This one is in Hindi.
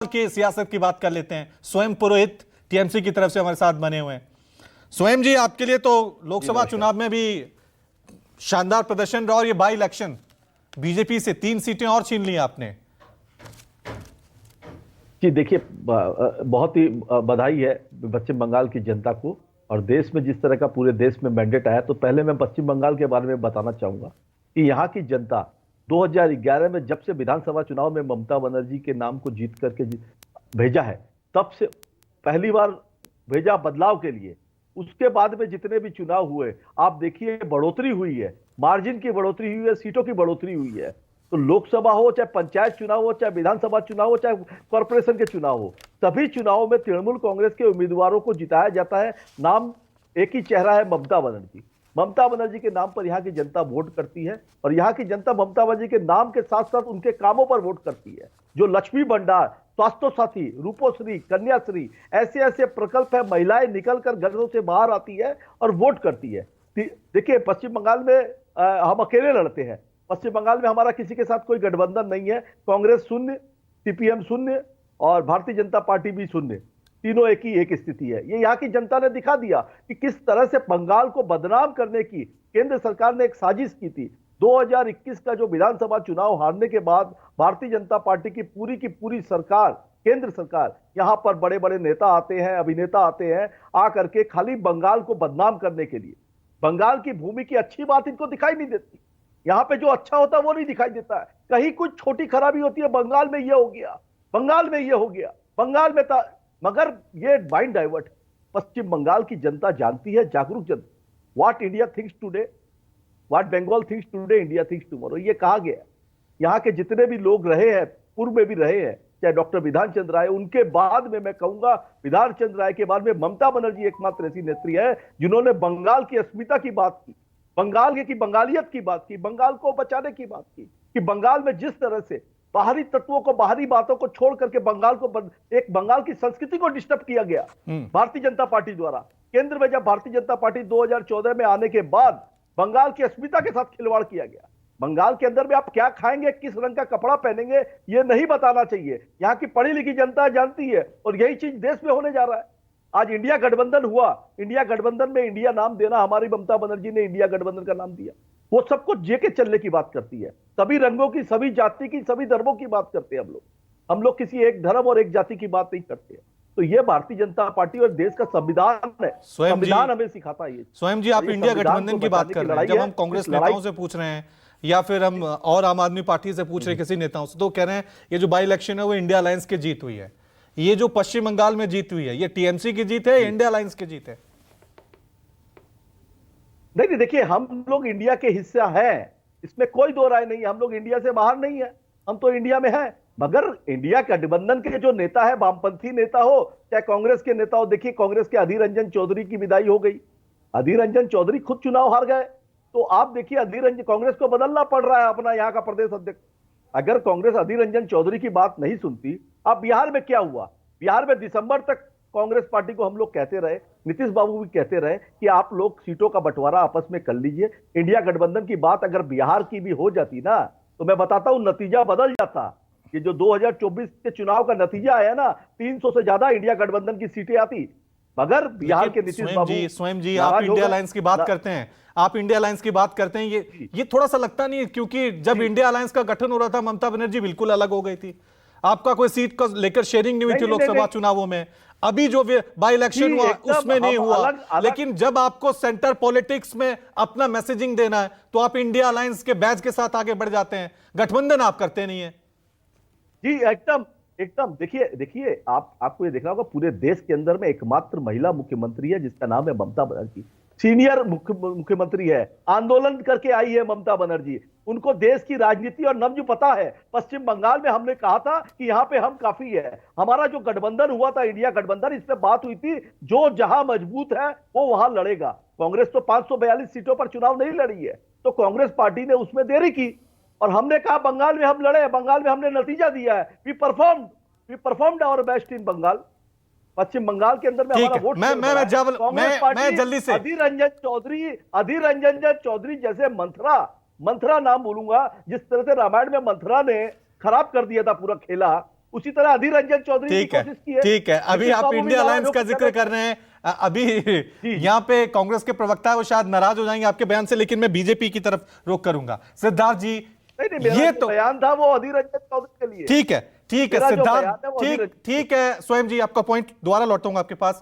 की सियासत की बात कर लेते हैं। स्वयं पुरोहित टीएमसी की तरफ से हमारे साथ बने हुए हैं। स्वयं जी, आपके लिए तो लोकसभा चुनाव में भी शानदार प्रदर्शन रहा और ये बाई इलेक्शन बीजेपी से 3 सीटें और छीन ली आपने। जी देखिए, बहुत ही बधाई है पश्चिम बंगाल की जनता को। और देश में जिस तरह का पूरे देश में मैंडेट आया, तो पहले मैं पश्चिम बंगाल के बारे में बताना चाहूंगा कि यहाँ की जनता 2011 में जब से विधानसभा चुनाव में ममता बनर्जी के नाम को जीत करके भेजा है, तब से पहली बार भेजा बदलाव के लिए। उसके बाद में जितने भी चुनाव हुए, आप देखिए बढ़ोतरी हुई है, मार्जिन की बढ़ोतरी हुई है, सीटों की बढ़ोतरी हुई है। तो लोकसभा हो, चाहे पंचायत चुनाव हो, चाहे विधानसभा चुनाव हो, चाहे कॉर्पोरेशन के चुनाव हो, सभी चुनावों में तृणमूल कांग्रेस के उम्मीदवारों को जिताया जाता है। नाम एक ही चेहरा है, ममता बनर्जी। ममता बनर्जी के नाम पर यहाँ की जनता वोट करती है और यहाँ की जनता ममता बनर्जी के नाम के साथ साथ उनके कामों पर वोट करती है। जो लक्ष्मी भंडार, स्वास्थ्य साथी, रूपोश्री, कन्याश्री, ऐसे ऐसे प्रकल्प है, महिलाएं निकलकर घरों से बाहर आती है और वोट करती है। देखिए, पश्चिम बंगाल में हम अकेले लड़ते हैं। पश्चिम बंगाल में हमारा किसी के साथ कोई गठबंधन नहीं है। कांग्रेस शून्य, सीपीएम शून्य और भारतीय जनता पार्टी भी शून्य। तीनों एक स्थिति है। ये यहाँ की जनता ने दिखा दिया कि किस तरह से बंगाल को बदनाम करने की केंद्र सरकार ने एक साजिश की थी। 2021 का जो विधानसभा चुनाव हारने के बाद भारतीय जनता पार्टी की पूरी सरकार, केंद्र सरकार, यहां पर बड़े बड़े नेता आते हैं, अभिनेता आते हैं, आकर के खाली बंगाल को बदनाम करने के लिए। बंगाल की भूमि की अच्छी बात इनको दिखाई नहीं देती। यहां पे जो अच्छा होता है वो नहीं दिखाई देता है। कहीं कुछ छोटी खराबी होती है, बंगाल में ये हो गया, बंगाल में ये हो गया, बंगाल में था। मगर ये माइंड डाइवर्ट है। पश्चिम बंगाल की जनता जानती है, जागरूक जनता, what India thinks today, what Bengal thinks today, India thinks tomorrow, ये कहा गया। यहाँ के जितने भी लोग रहे हैं, पूर्व में भी रहे हैं, चाहे डॉक्टर विधान चंद्र राय, उनके बाद में मैं कहूंगा विधान चंद्र राय के बाद में ममता बनर्जी एकमात्र ऐसी नेत्री है जिन्होंने बंगाल की अस्मिता की बात की, बंगाल की बंगालियत की बात की, बंगाल को बचाने की बात की। कि बंगाल में जिस तरह से बाहरी तत्वों को, बाहरी बातों को छोड़ करके बंगाल को, एक बंगाल की संस्कृति को डिस्टर्ब किया गया भारतीय जनता पार्टी द्वारा। केंद्र में जब भारतीय जनता पार्टी 2014 में आने के बाद बंगाल की अस्मिता के साथ खिलवाड़ किया गया। बंगाल के अंदर में आप क्या खाएंगे, किस रंग का कपड़ा पहनेंगे, ये नहीं बताना चाहिए। यहाँ की पढ़ी लिखी जनता जानती है और यही चीज देश में होने जा रहा है। आज इंडिया गठबंधन हुआ, इंडिया गठबंधन में इंडिया नाम देना, हमारी ममता बनर्जी ने इंडिया गठबंधन का नाम दिया। वो सबको जेके चलने की बात करती है, सभी रंगों की, सभी जाति की, सभी धर्मों की बात करते हैं हम लोग किसी एक धर्म और एक जाति की बात नहीं करते हैं। तो ये भारतीय जनता पार्टी और देश का संविधान है, संविधान हमें सिखाता है। स्वयं जी, आप इंडिया गठबंधन की बात कर रहे हैं। जब हम कांग्रेस नेताओं से पूछ रहे हैं या फिर हम और आम आदमी पार्टी से पूछ रहे हैं किसी नेताओं से, तो कह रहे हैं ये जो बाई इलेक्शन है वो इंडिया अलायंस की जीत हुई है। ये जो पश्चिम बंगाल में जीत हुई है, ये टीएमसी की जीत है, इंडिया अलायंस की जीत है? नहीं, देखिए, हम लोग इंडिया के हिस्सा हैं, इसमें कोई दो राय नहीं है। हम लोग इंडिया से बाहर नहीं है, हम तो इंडिया में हैं। मगर इंडिया गठबंधन के जो नेता है, वामपंथी नेता हो चाहे कांग्रेस के नेता हो, देखिए कांग्रेस के अधीर रंजन चौधरी की विदाई हो गई। अधीर रंजन चौधरी खुद चुनाव हार गए। तो आप देखिए, अधीर रंजन, कांग्रेस को बदलना पड़ रहा है अपना यहाँ का प्रदेश अध्यक्ष। अगर कांग्रेस अधीर रंजन चौधरी की बात नहीं सुनती, अब बिहार में क्या हुआ? बिहार में दिसंबर तक कांग्रेस पार्टी को हम लोग कहते रहे, नीतीश बाबू भी कहते रहे कि आप लोग सीटों का बंटवारा आपस में कर लीजिए। इंडिया गठबंधन की बात अगर बिहार की भी हो जाती ना, तो मैं बताता हूं नतीजा बदल जाता। कि जो 2024 के चुनाव का नतीजा आया ना, 300 से ज्यादा इंडिया गठबंधन की सीटें आती। मगर बिहार के नीतीश बाबू, स्वयं जी, आप इंडिया अलायंस की बात करते हैं, आप इंडिया अलायंस की बात करते हैं, ये थोड़ा सा लगता नहीं है? क्योंकि जब इंडिया अलायंस का गठन हो रहा था, ममता बनर्जी बिल्कुल अलग हो गई थी, आपका कोई सीट को लेकर शेयरिंग नहीं हुई थी लोकसभा चुनावों में। अभी जो बाई इलेक्शन हुआ उसमें नहीं हुआ, लेकिन जब आपको सेंटर पॉलिटिक्स में अपना मैसेजिंग देना है तो आप इंडिया अलायंस के बैच के साथ आगे बढ़ जाते हैं, गठबंधन आप करते नहीं है। जी एकदम देखिए, आपको ये देखना होगा, पूरे देश के अंदर में एकमात्र महिला मुख्यमंत्री है जिसका नाम है ममता बनर्जी। सीनियर मुख्यमंत्री है, आंदोलन करके आई है ममता बनर्जी। उनको देश की राजनीति और नब्ज पता है। पश्चिम बंगाल में हमने कहा था कि यहाँ पे हम काफी है। हमारा जो गठबंधन हुआ था, इंडिया गठबंधन, इसमें बात हुई थी जो जहां मजबूत है वो वहां लड़ेगा। कांग्रेस तो 542 सीटों पर चुनाव नहीं लड़ी है, तो कांग्रेस पार्टी ने उसमें देरी की और हमने कहा बंगाल में हम लड़े, बंगाल में हमने नतीजा दिया है। We performed our best in Bengal. Paschim Bengal के अंदर में हमारा वोट, मैं जल्दी से, अधीर रंजन चौधरी जैसे मंथरा नाम बोलूंगा, जिस तरह से रामायण में मंथरा ने खराब कर दिया था पूरा खेला, उसी तरह अधीर रंजन चौधरी ने ठीक है, कोशिश की है। ठीक है। अभी लेकिन आप बाबू इंडिया भी अलायंस का आरोप जिक्र कर रहे हैं। अभी यहाँ पे कांग्रेस के प्रवक्ता है, वो शायद नाराज हो जाएंगे आपके बयान से, लेकिन मैं बीजेपी की तरफ रुख करूंगा। सिद्धार्थ जी, नहीं, मेरा ये जो तो बयान था वो अधीर रंजन चौधरी के लिए। ठीक है, ठीक है मेरा जो सिद्धार्थ, बयान है वो अधीर ठीक है स्वयं जी, आपका पॉइंट दोबारा लौटूंगा आपके पास।